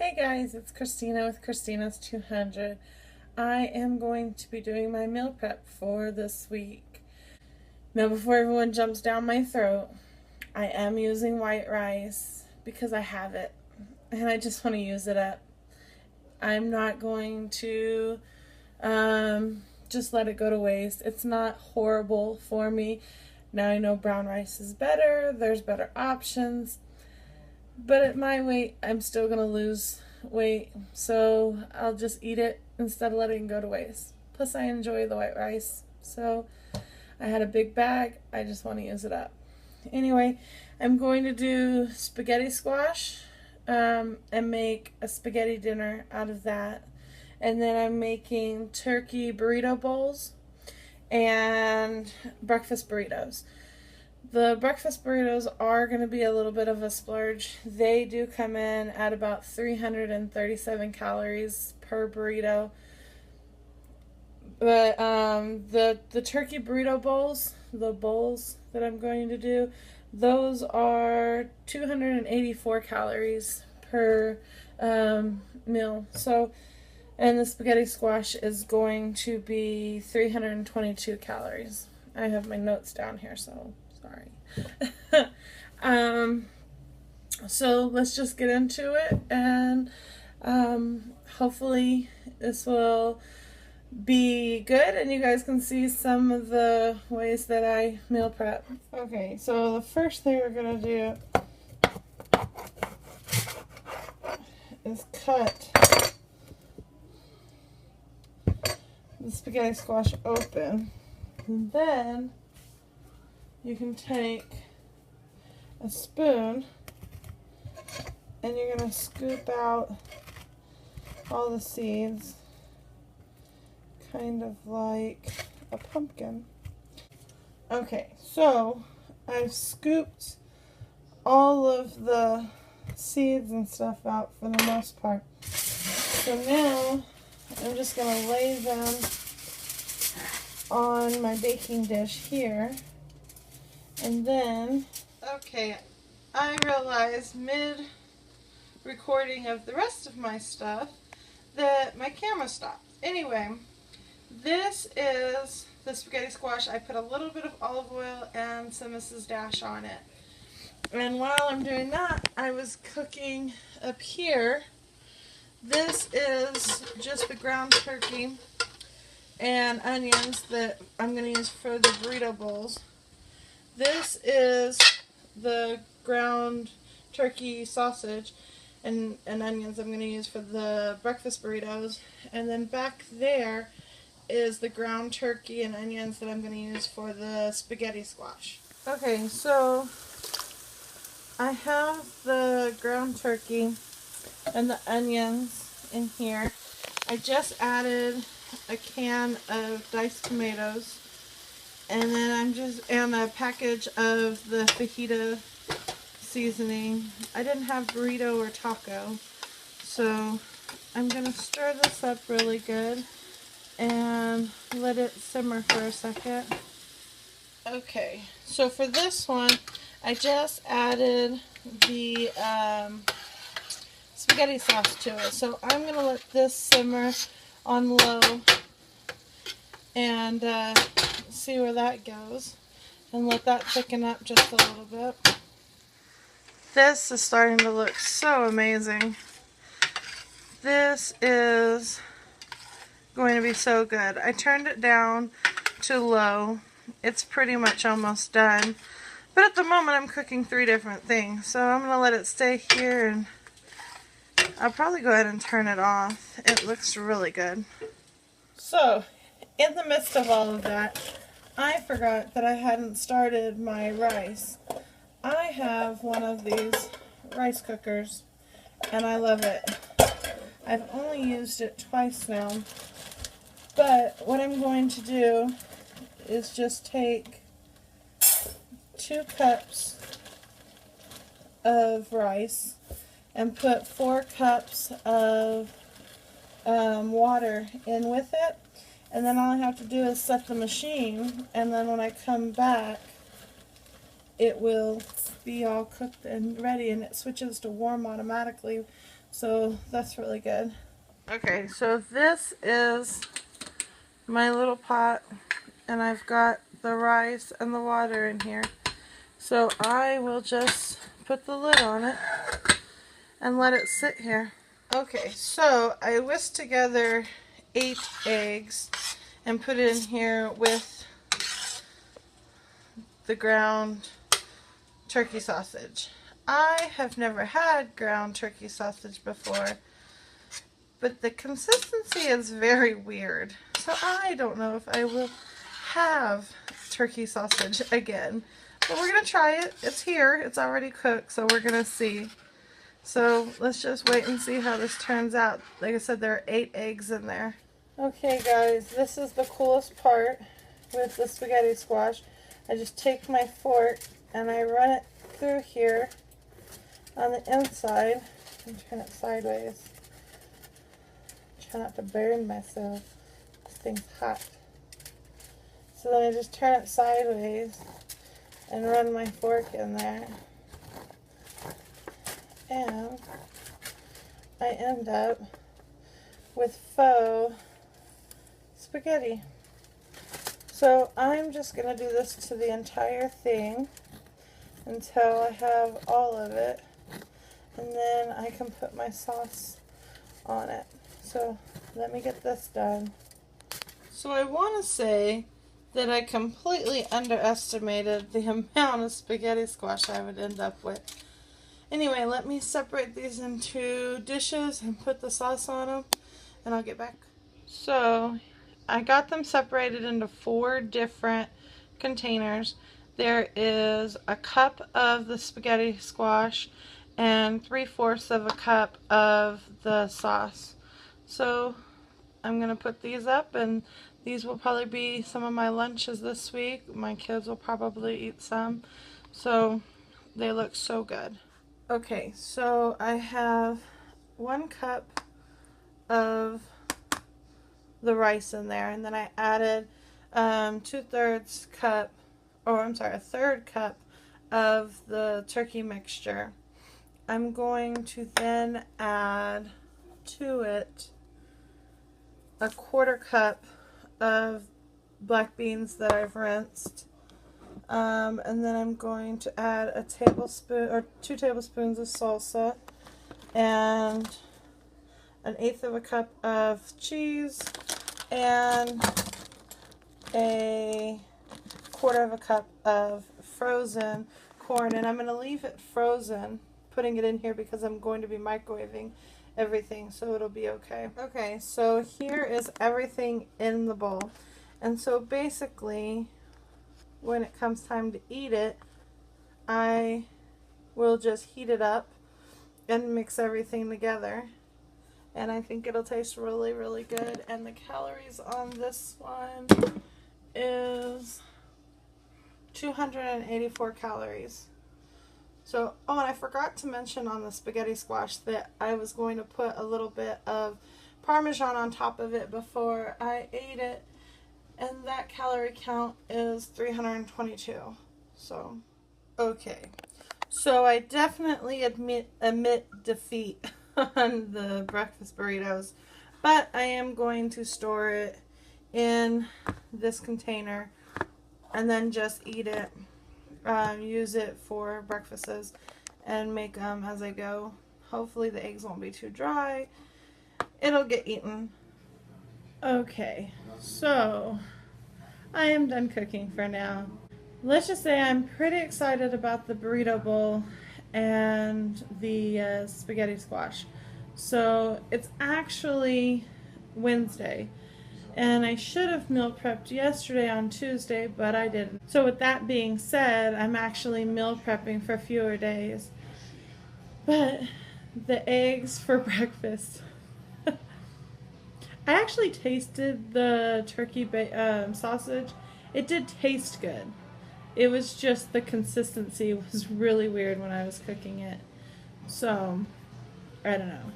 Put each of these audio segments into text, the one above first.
Hey guys, it's Christina with Christina's 200. I am going to be doing my meal prep for this week. Now, before everyone jumps down my throat, I am using white rice because I have it and I just want to use it up. I'm not going to just let it go to waste. It's not horrible for me. Now I know brown rice is better, there's better options. But at my weight, I'm still going to lose weight, so I'll just eat it instead of letting it go to waste. Plus, I enjoy the white rice, so I had a big bag. I just want to use it up. Anyway, I'm going to do spaghetti squash and make a spaghetti dinner out of that. And then I'm making turkey burrito bowls and breakfast burritos. The breakfast burritos are going to be a little bit of a splurge. They do come in at about 337 calories per burrito. But the turkey burrito bowls, the bowls that I'm going to do, those are 284 calories per meal. So, and the spaghetti squash is going to be 322 calories. I have my notes down here, so sorry. So let's just get into it, and hopefully this will be good and you guys can see some of the ways that I meal prep. Okay, so the first thing we're going to do is cut the spaghetti squash open. And then you can take a spoon and you're going to scoop out all the seeds, kind of like a pumpkin. Okay, so I've scooped all of the seeds and stuff out for the most part. So now I'm just going to lay them on my baking dish here. And then, okay, I realized mid-recording of the rest of my stuff that my camera stopped. Anyway, this is the spaghetti squash. I put a little bit of olive oil and some Mrs. Dash on it. And while I'm doing that, I was cooking up here. This is just the ground turkey and onions that I'm going to use for the burrito bowls. This is the ground turkey sausage and onions I'm going to use for the breakfast burritos. And then back there is the ground turkey and onions that I'm going to use for the spaghetti squash. Okay, so I have the ground turkey and the onions in here. I just added a can of diced tomatoes. And then and a package of the fajita seasoning. I didn't have burrito or taco, so I'm going to stir this up really good and let it simmer for a second. Okay, so for this one, I just added the spaghetti sauce to it. So I'm going to let this simmer on low and see where that goes, and let that thicken up just a little bit. This is starting to look so amazing. This is going to be so good. I turned it down to low. It's pretty much almost done, but at the moment I'm cooking 3 different things, so I'm going to let it stay here, and I'll probably go ahead and turn it off. It looks really good. So in the midst of all of that, I forgot that I hadn't started my rice. I have one of these rice cookers, and I love it. I've only used it twice now, but what I'm going to do is just take 2 cups of rice and put 4 cups of water in with it. And then all I have to do is set the machine, and then when I come back, it will be all cooked and ready, and it switches to warm automatically So that's really good. Okay, so this is my little pot, and I've got the rice and the water in here. So I will just put the lid on it and let it sit here. Okay, so I whisked together 8 eggs and put it in here with the ground turkey sausage. I have never had ground turkey sausage before, but the consistency is very weird. So I don't know if I will have turkey sausage again. But we're going to try it. It's here. It's already cooked, so we're going to see. So let's just wait and see how this turns out. Like I said, there are 8 eggs in there. Okay guys, this is the coolest part with the spaghetti squash. I just take my fork and I run it through here on the inside and turn it sideways. Try not to burn myself. This thing's hot. So then I just turn it sideways and run my fork in there. And I end up with faux spaghetti. So I'm just going to do this to the entire thing until I have all of it, and then I can put my sauce on it. So let me get this done. So I want to say that I completely underestimated the amount of spaghetti squash I would end up with. Anyway, let me separate these into dishes and put the sauce on them, and I'll get back. So I got them separated into 4 different containers. There is a cup of the spaghetti squash and 3/4 of a cup of the sauce. So I'm going to put these up, and these will probably be some of my lunches this week. My kids will probably eat some. So they look so good. Okay, so I have 1 cup of the rice in there, and then I added 2/3 cup, or I'm sorry, 1/3 cup of the turkey mixture. I'm going to then add to it 1/4 cup of black beans that I've rinsed, and then I'm going to add a tablespoon or 2 tablespoons of salsa, and 1/8 of a cup of cheese, and 1/4 of a cup of frozen corn. And I'm going to leave it frozen, putting it in here because I'm going to be microwaving everything, so it'll be okay. Okay, so here is everything in the bowl. And so basically, when it comes time to eat it, I will just heat it up and mix everything together. And I think it'll taste really, really good. And the calories on this one is 284 calories. So, oh, and I forgot to mention on the spaghetti squash that I was going to put a little bit of Parmesan on top of it before I ate it. And that calorie count is 322. So, okay. So I definitely admit defeat on the breakfast burritos, but I am going to store it in this container and then just eat it, use it for breakfasts and make them as I go. Hopefully the eggs won't be too dry. It'll get eaten. Okay, so I am done cooking for now. Let's just say I'm pretty excited about the burrito bowl and the spaghetti squash. So it's actually Wednesday, and I should have meal prepped yesterday on Tuesday, but I didn't. So with that being said, I'm actually meal prepping for fewer days. But the eggs for breakfast. I actually tasted the turkey sausage. It did taste good. It was just the consistency was really weird when I was cooking it. So, I don't know.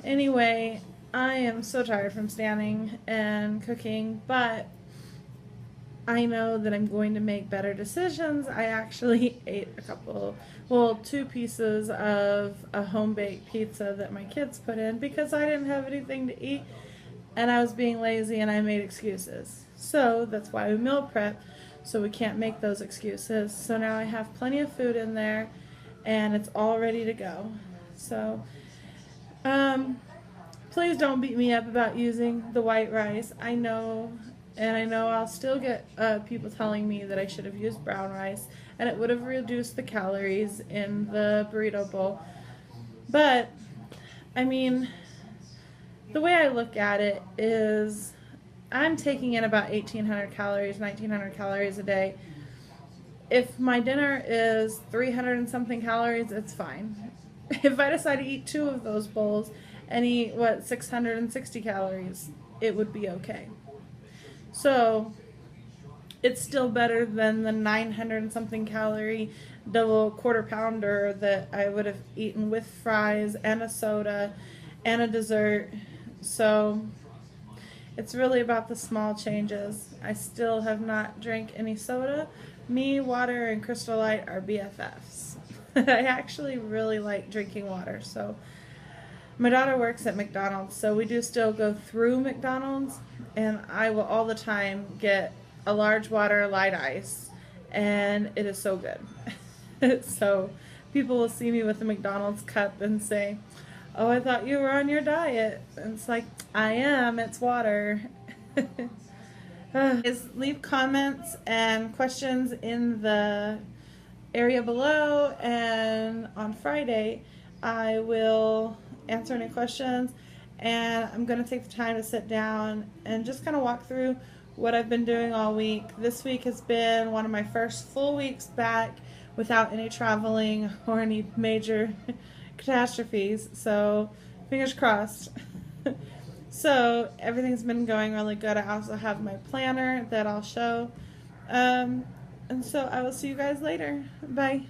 Anyway, I am so tired from standing and cooking, but I know that I'm going to make better decisions. I actually ate two pieces of a home-baked pizza that my kids put in because I didn't have anything to eat and I was being lazy and I made excuses. So that's why we meal prep, so we can't make those excuses. So now I have plenty of food in there and it's all ready to go. So, please don't beat me up about using the white rice. I know I'll still get people telling me that I should have used brown rice and it would have reduced the calories in the burrito bowl. But, I mean, the way I look at it is I'm taking in about 1,800 calories, 1,900 calories a day. If my dinner is 300 and something calories, it's fine. If I decide to eat 2 of those bowls and eat, 660 calories, it would be okay. So, it's still better than the 900 and something calorie double quarter pounder that I would have eaten with fries and a soda and a dessert. So, it's really about the small changes. I still have not drank any soda. Me, water, and Crystal Light are BFFs. I actually really like drinking water, so my daughter works at McDonald's, so we do still go through McDonald's, and I will all the time get a large water, light ice, and it is so good. So people will see me with a McDonald's cup and say, "Oh, I thought you were on your diet." And it's like, I am, it's water. Leave comments and questions in the area below, and on Friday I will answer any questions, and I'm going to take the time to sit down and just kind of walk through what I've been doing all week. This week has been one of my first full weeks back without any traveling or any major catastrophes, so fingers crossed. So everything's been going really good. I also have my planner that I'll show, and so I will see you guys later. Bye.